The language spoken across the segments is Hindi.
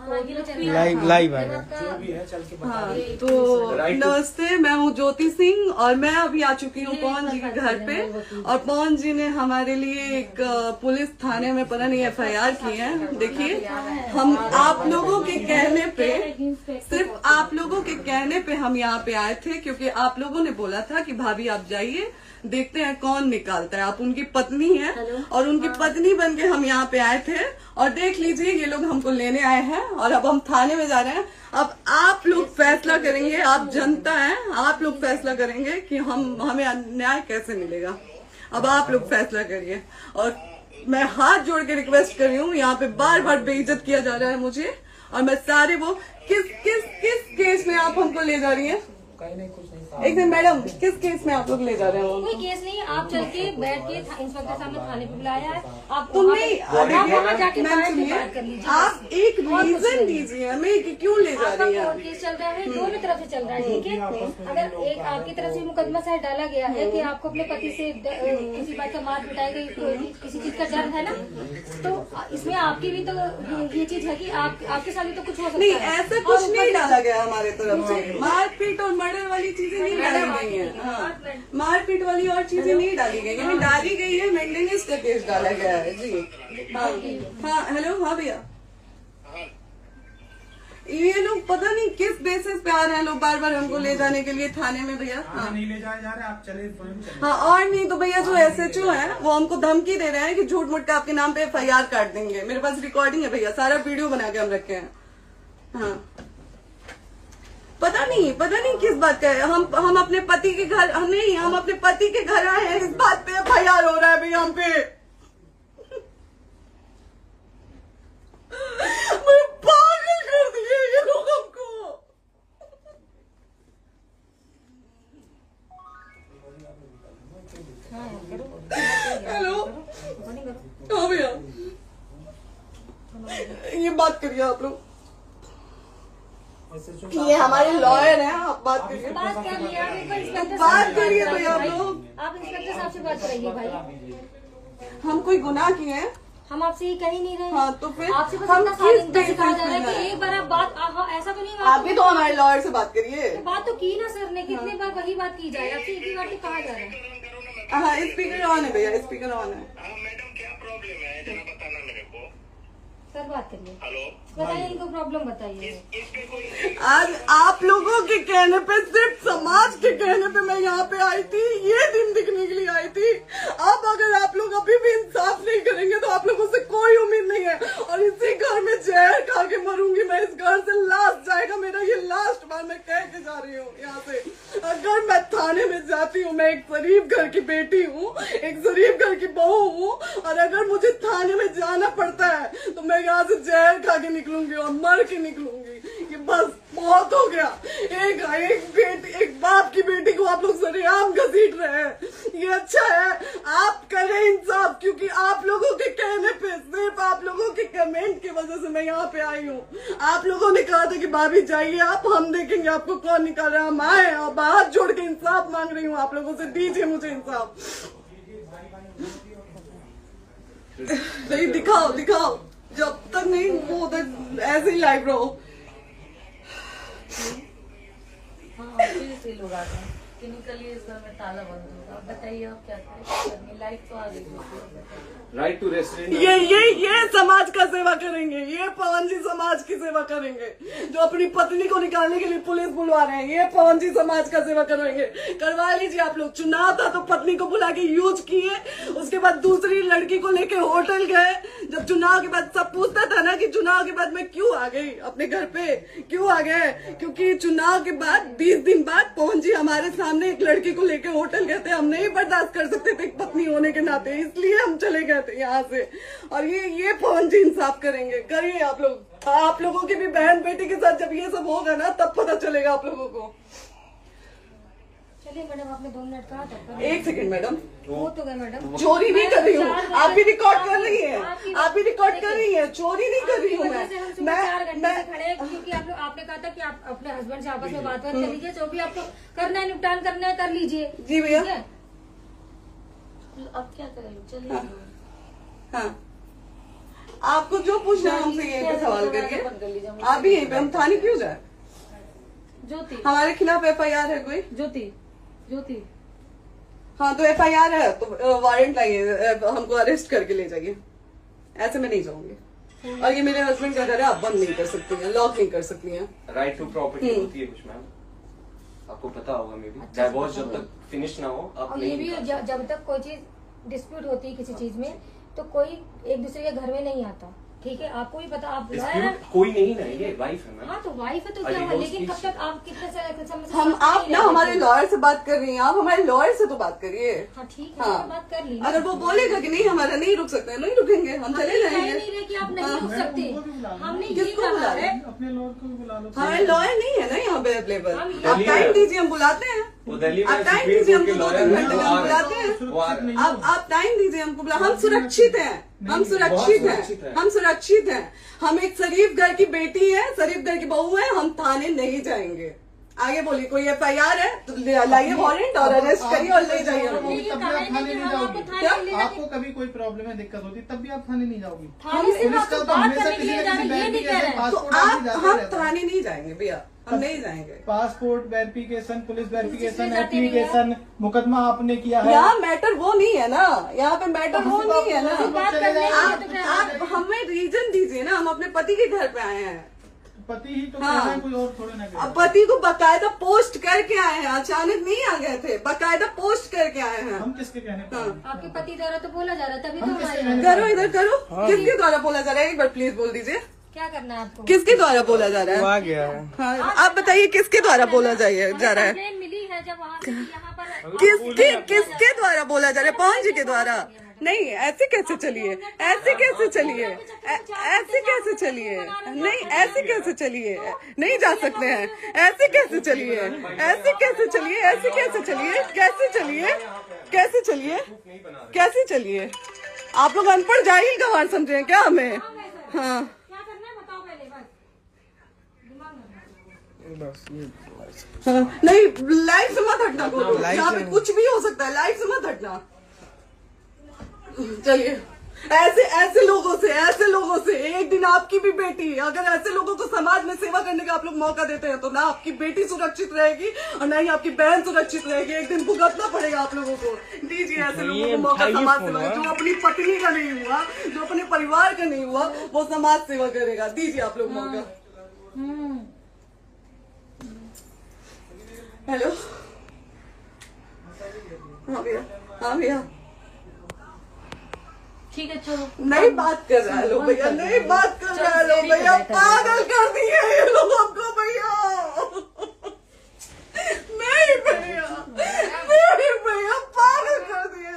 लाइव आएगा जो भी है चल के बता। हाँ, तो नमस्ते, मैं हूँ ज्योति सिंह और मैं अभी आ चुकी हूँ पवन जी के घर पे। और पवन जी ने हमारे लिए एक पुलिस थाने में पता नहीं FIR की है। देखिए, हम आप लोगों के कहने पे, सिर्फ आप लोगों के कहने पे हम यहाँ पे आए थे, क्योंकि आप लोगों ने बोला था कि भाभी आप जाइए, देखते हैं कौन निकालता है। आप उनकी पत्नी हैं और उनकी पत्नी बन के हम यहाँ पे आए थे। और देख लीजिए, ये लोग हमको लेने आए हैं और अब हम थाने में जा रहे हैं। अब आप लोग फैसला करेंगे, आप जनता हैं, आप लोग फैसला करेंगे कि हमें न्याय कैसे मिलेगा। अब आप लोग फैसला करिए। और मैं हाथ जोड़ के रिक्वेस्ट कर रही हूँ, यहाँ पे बार बार बेइज्जत किया जा रहा है मुझे। और मैं सारे वो किस केस में आप हमको ले जा रही हैं? एक दिन मैडम, किस केस में आप लोग ले जा रहे हो? कोई केस नहीं, आप चल के बैठ के इंस्पेक्टर साहब ने थाने पे बुलाया है। आप तुमने जाके बात कर लीजिए। आप एक रीजन दीजिए हमें कि क्यों ले जा रही है। केस चल रहा है, दोनों तरफ से चल रहा है, ठीक है। अगर एक आपकी तरफ से मुकदमा शायद डाला गया है कि आपको अपने पति से किसी बात का मार पिटाई गई, किसी चीज का डर है ना, तो इसमें आपकी भी तो ये चीज है कि आपके साथ भी तो कुछ हो सकता है। नहीं, ऐसा कुछ नहीं डाला गया हमारे तरफ से। मारपीट और मर्डर वाली चीजें नहीं डाली गई है। हाँ, मारपीट वाली और चीजें नहीं डाली गई है। डाली गई है मेंटेनेंस का केस डाला गया है जी। हाँ हेलो, हाँ भैया, ये लोग पता नहीं किस बेसिस पे आ रहे हैं लोग बार बार हमको ले जाने के लिए थाने में भैया। हाँ, नहीं ले जाए जा रहे, आप चले। हाँ, और नहीं तो भैया जो SHO है वो हमको धमकी दे रहे हैं कि झूठ मूठ के आपके नाम पे FIR काट देंगे। मेरे पास रिकॉर्डिंग है भैया, सारा वीडियो बना के हम रखे हैं। हाँ, पता नहीं किस बात का है। हम अपने पति के घर नहीं, हम अपने पति के घर आए हैं, इस बात पे FIR हो रहा है भैया हम पे। पागल कर दिए ये लोग हमको। हेलो, हाँ भैया, ये बात करिए आप लोग। ये हमारे लॉयर हैं, आप बात करिए। बात कर लिया, बात करिए भैया आप लोग। आप इंस्पेक्टर साहब से बात करेंगे भाई। हम कोई गुनाह किए हैं? हम आपसे ये कह ही नहीं रहे। हाँ, तो फिर आपसे बस हम इतना किस साथ कहा जा रहा है कि एक बार आप बात, ऐसा तो नहीं। आप भी तो हमारे लॉयर से बात करिए। तो बात तो की ना सर ने, कितने बार वही बात की जाए, आपसे एक ही बार तो कहा जा रहा है। हाँ, स्पीकर ऑन है भैया, स्पीकर ऑन है। मैडम क्या प्रॉब्लम है जरा बताना मेरे को। सर बात करिए। हेलो, बताइए, इनको प्रॉब्लम बताइए। आज आप लोगों के कहने पे, सिर्फ समाज के कहने पे मैं यहाँ पे आई थी, ये दिन दिखने के लिए आई थी। अब अगर आप लोग अभी भी इंसाफ नहीं करेंगे तो आप लोगों से कोई उम्मीद नहीं है। और इसी घर में जहर खा के मरूंगी मैं। इस घर से लास्ट जाएगा मेरा, ये लास्ट बार मैं कह के जा रही हूँ यहाँ से। अगर मैं थाने में जाती हूँ, मैं एक गरीब घर की बेटी हूँ, एक गरीब घर की बहू हूँ, और अगर मुझे थाने में जाना पड़ता है तो मैं यहाँ से जहर खा के निकलूंगी और मर के निकलूंगी। ये बस बहुत हो गया। एक बाप की बेटी को आप लोग सरेआम घसीट रहे हैं। ये अच्छा है, आप करें इंसाफ, क्योंकि आप लोगों के कहने पे, सिर्फ आप लोगों के कमेंट की वजह से मैं यहाँ पे आई हूँ। आप लोगों ने कहा था कि भाभी जाइए आप, हम देखेंगे आपको कौन निकाल रहा है। हम आए और हाथ जोड़ के इंसाफ मांग रही हूँ आप लोगों से, दीजिए मुझे इंसाफ। नहीं, दिखाओ, जब तक नहीं वो उधर ऐसे ही लाइव रहो। हाँ, फिर लोग आते हैं कि निकलिए, इस घर में ताला बंद होगा। बताइए आप क्या करें, लाइफ तो आ गई। राइट टू रेस्टोरेंट, ये समाज का सेवा करेंगे, ये पवन जी समाज की सेवा करेंगे। जो अपनी पत्नी को निकालने के लिए पुलिस बुलवा रहे हैं, ये पवन जी समाज का सेवा करेंगे। करवा लीजिए आप लोग। चुनाव था तो पत्नी को बुला के यूज किए, उसके बाद दूसरी लड़की को लेके होटल गए। जब चुनाव के बाद सब पूछता था ना कि चुनाव के बाद मैं क्यों आ गई अपने घर पे, क्यों आ गए, क्योंकि चुनाव के बाद 20 दिन बाद पवन जी हमारे सामने एक लड़की को लेके होटल गए थे। हम नहीं बर्दाश्त कर सकते थे एक पत्नी होने के नाते, इसलिए हम चले गए थे यहाँ से। और ये पवन जी इंसाफ करेंगे। करिए आप लोग। आप लोगों की भी बहन बेटी के साथ जब ये सब होगा ना, तब पता चलेगा आप लोगों को। चलिए मैडम, आपने 2 मिनट कहा था। 1 सेकंड मैडम, वो तो गए मैडम। चोरी नहीं कर रही हूँ, आप भी रिकॉर्ड कर रही हैं, आप भी रिकॉर्ड कर रही हैं। चोरी नहीं कर रही हूँ मैं 4 घंटे से खड़े हैं, क्योंकि आपने कहा था कि आप अपने हस्बैंड से आपस में बात कर लीजिए, जो भी आपको करना है, निपटान करना है, कर लीजिए। जी भैया, अब क्या करें, चलिए। हाँ, आपको जो पूछना है हमसे यहीं पे सवाल करिए। आप भी यहीं पे, हम थाने क्यों जाए? ज्योति, हमारे खिलाफ FIR है कोई? ज्योति हाँ तो FIR है तो वारंट लाइए, हमको अरेस्ट करके ले जाइए। ऐसे मैं नहीं जाऊंगी। और ये मेरे हस्बैंड का घर है, आप बंद नहीं कर सकती हैं, लॉक नहीं कर सकती हैं। राइट टू प्रॉपर्टी होती है कुछ मैम, आपको पता होगा। मे बी डाइवोर्स जब तक फिनिश ना हो आप और ये नहीं भी जब तक कोई चीज डिस्प्यूट होती है किसी चीज में तो कोई एक दूसरे के घर में नहीं आता, ठीक है? आपको भी पता, आप डिस्प्यूट कोई नहीं ना, ये वाइफ है मैम। हाँ तो वाइफ है तो क्या हुआ, लेकिन कब तक आप कितने समय से हम आप ना हमारे लॉयर से बात कर रही हैं, आप हमारे लॉयर से तो बात करिए। हाँ ठीक है, हाँ। मैंने बात कर ली। अगर वो बोलेगा कि नहीं हमारा नहीं रुक सकते, नहीं रुकेंगे, हम चले कह जाएंगे। नहीं रहे कि आप नहीं रुक सकते, हमने ये किसको बुला कहा रहे? है। अपने लॉयर को भी बुला लो। हमारे लॉयर नहीं है ना यहाँ पे अवेलेबल। हम आप टाइम दीजिए, हम बुलाते हैं। वो दिल्ली में आप टाइम सुप्रीम दीजिए, कोर्ट के हमको 2-3 लॉयर घंटे में हम बुलाते हैं। वो आ रहे हैं। आप टाइम दीजिए हमको बुला, हम सुरक्षित हैं, हम सुरक्षित सुरक्षित हैं, हैं। हम सुरक्षित हैं। हम एक शरीफ घर की बेटी है, शरीफ घर की बहू है, हम थाने नहीं जाएंगे। आगे बोलिए, कोई FIR है तो लाइए वारंट और अरेस्ट करिए और ले जाइए हमको। ये तब भी कहा आप है थाने कि नहीं हम जाओगी। आपको थाने ले जाके आपको कभी कोई प्रॉब्लम है, दिक्कत होती, तब भी आप थाने नहीं जाओगी। थाने से पुलिस आपको का तो बात हमेशा करने के किसी लिए न जाना, किसी ये नहीं कह रहे हैं। तो पासपोर्ट आदि आप जाता हम रहता है। थाने नहीं जाएंगे भैया, हम नहीं जाएंगे। पासपोर्ट वेरिफिकेशन, पुलिस वेरिफिकेशन, किसमें जाते नहीं एप्लीकेशन, मुकदमा आपने किया है। यहाँ मैटर वो नहीं है ना, यहाँ पे मैटर वो नहीं है ना। बात करने के लिए तो क्या आप हमें रीजन दीजिए ना, हम अपने पति के घर पे आए हैं। पति ही तो हाँ। कह रहे हैं, कोई और थोड़े ना कह रहे अब हैं। पति को बकायदा पोस्ट करके आए हैं, अचानक नहीं आ गए थे, बकायदा पोस्ट करके आए हैं। हम किसके कहने पर आए? आपके पति द्वारा तो बोला जा रहा है, तभी तो हम हम किसके आए कहने हैं। पर करो आए? इधर करो, किसके द्वारा बोला जा रहा है? एक बार प्लीज बोल दीजिए, क्या करना है आपको? किसके द्वारा बोला जा रहा है? आ गया है। हाँ, आप बताइए किसके द्वारा बोला जा रहा है? कंप्लेन मिली है जब वहाँ से यहाँ पर किसके द्वारा बोला जा रहा है? पवन जी के द्वारा? नहीं, ऐसे कैसे चलिए, ऐसे कैसे चलिए, ऐसे कैसे चलिए, नहीं ऐसे कैसे चलिए, नहीं जा सकते हैं, ऐसे कैसे चलिए, ऐसे कैसे चलिए, ऐसे कैसे चलिए, कैसे चलिए, कैसे चलिए, कैसे चलिए? आप लोग अनपढ़ जाहिल गंवार समझे हैं क्या हमें? हाँ क्या करना है बताओ पहले, बस दिमाग में बस ये हाँ, नहीं लाइफ से मत हटना, को यहाँ पे कुछ भी हो सकता है, लाइफ से मत हटना। चलिए, ऐसे लोगों से एक दिन आपकी भी बेटी, अगर ऐसे लोगों को समाज में सेवा करने का आप लोग मौका देते हैं तो ना आपकी बेटी सुरक्षित रहेगी और ना ही आपकी बहन सुरक्षित रहेगी। एक दिन भुगतना पड़ेगा आप लोगों को। दीजिए ऐसे लोगों को मौका समाज सेवा का। जो अपनी पत्नी का नहीं हुआ, जो अपने परिवार का नहीं हुआ, वो समाज सेवा करेगा। दीजिए आप लोग मौका। हेलो, हाँ भैया, हाँ भैया, ठीक है चलो। नहीं बात कर रहा है लोग भैया, नहीं बात कर रहा है लोग भैया, पागल कर दिए ये लोग हमको भैया। नहीं भैया, नहीं भैया, पागल कर दिए,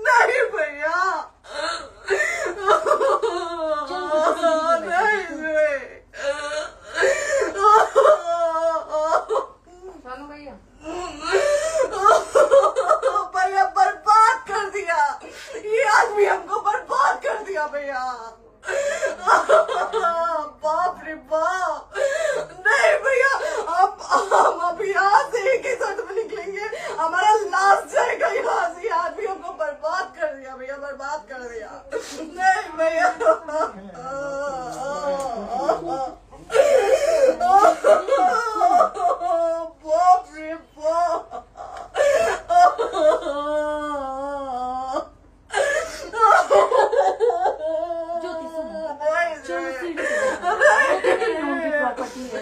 नहीं भैया, नहीं चलो भैया, भैया बर्बाद कर दिया ये आदमी, हमको बर्बाद कर दिया भैया। बाप रे बाप, नहीं भैया, हम अभी यहाँ से एक ही शर्ट में निकलेंगे, हमारा लास्ट जाएगा यहाँ से। आदमी हमको बर्बाद कर दिया भैया, बर्बाद कर दिया। नहीं भैया, बाप रे बाप, ज्योति सुनो, नहीं, चलो नहीं। प्रॉपर्टी है,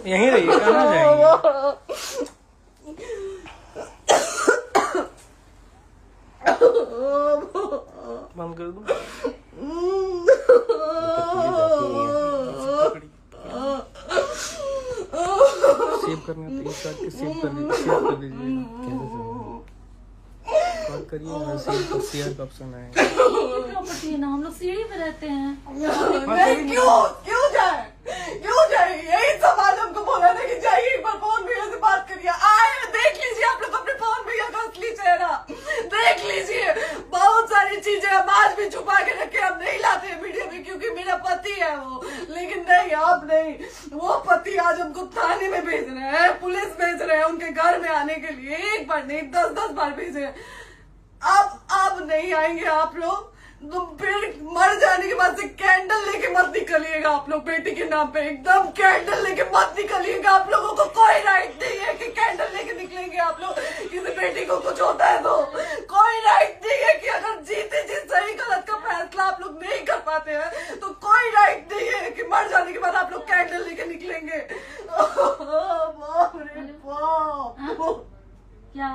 यहीं रहिए, कहाँ जाएंगे? बंद कर दूं? सेव करना तो इस बात के सेव कर दीजिए। बात करिए, सेव शेयर का ऑप्शन आएगा। प्रॉपर्टी है ना, हम लोग सीढ़ी पे रहते हैं। नहीं, क्यों जाए, क्यों जाए? यही समाज हमको बोला था कि जाइए एक बार पवन भैया से बात करिए। आए, देख लीजिए आप लोग अपने पवन भैया का असली चेहरा, देख लीजिए। बहुत सारी चीजें हम आज भी छुपा के रखे, हम नहीं लाते वीडियो में क्योंकि मेरा पति है वो, लेकिन नहीं, आप नहीं। वो पति आज हमको थाने में भेज रहे हैं, पुलिस भेज रहे हैं उनके घर में आने के लिए, एक बार नहीं 10-10 बार भेजे। अब नहीं आएंगे आप लोग। तो फिर मर जाने के बाद से कैंडल लेके मत निकलिएगा आप लोग बेटी के नाम पे, एकदम कैंडल लेके मत निकलिएगा। आप लोगों को कोई राइट नहीं है कि कैंडल लेके निकलेंगे आप लोग। किसी बेटी को कुछ होता है तो कोई राइट नहीं है कि अगर जीते जी सही गलत का फैसला आप लोग नहीं कर पाते हैं तो कोई राइट नहीं है कि मर जाने के बाद आप लोग कैंडल लेके निकलेंगे। बाप रे बाप। क्या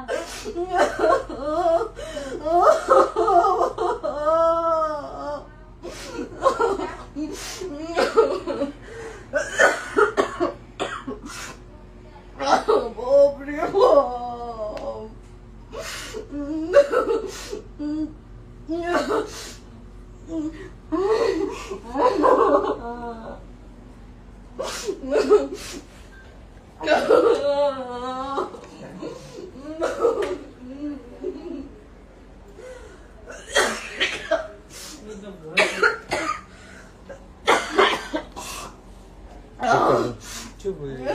बाप रे चुप हो जाइए।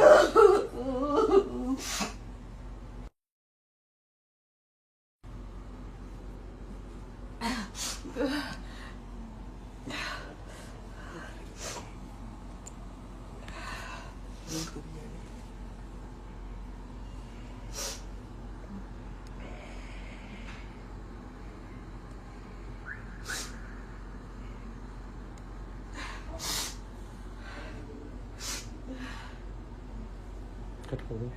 कट कर दो।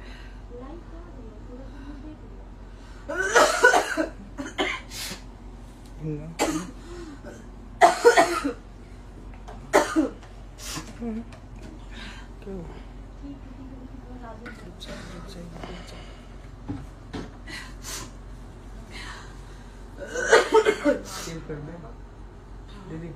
सेव कर दे दीदी।